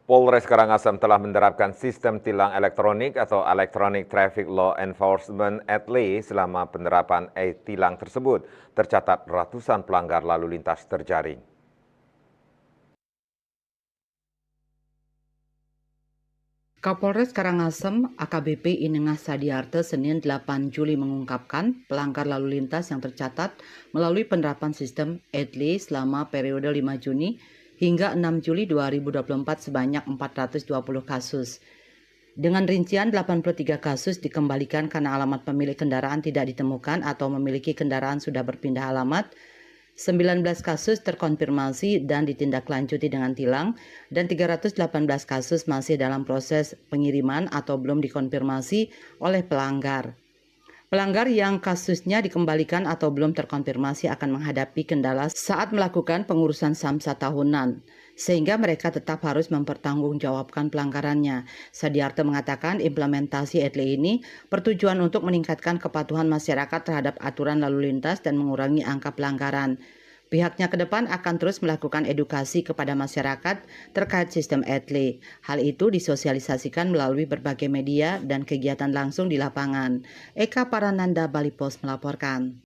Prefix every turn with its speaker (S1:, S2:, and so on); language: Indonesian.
S1: Polres Karangasem telah menerapkan sistem tilang elektronik atau Electronic Traffic Law Enforcement (ETLE). Selama penerapan tilang tersebut, tercatat ratusan pelanggar lalu lintas terjaring.
S2: Kapolres Karangasem AKBP Inengah Sadiarte Senin 8 Juli mengungkapkan pelanggar lalu lintas yang tercatat melalui penerapan sistem ETLE selama periode 5 Juni hingga 6 Juli 2024 sebanyak 420 kasus. Dengan rincian 83 kasus dikembalikan karena alamat pemilik kendaraan tidak ditemukan atau memiliki kendaraan sudah berpindah alamat, 19 kasus terkonfirmasi dan ditindaklanjuti dengan tilang, dan 318 kasus masih dalam proses pengiriman atau belum dikonfirmasi oleh pelanggar. Pelanggar yang kasusnya dikembalikan atau belum terkonfirmasi akan menghadapi kendala saat melakukan pengurusan SAMSA tahunan, sehingga mereka tetap harus mempertanggungjawabkan pelanggarannya. Sadiarte mengatakan implementasi ETLE ini bertujuan untuk meningkatkan kepatuhan masyarakat terhadap aturan lalu lintas dan mengurangi angka pelanggaran. Pihaknya ke depan akan terus melakukan edukasi kepada masyarakat terkait sistem ETLE. Hal itu disosialisasikan melalui berbagai media dan kegiatan langsung di lapangan. Eka Parananda, Bali Post melaporkan.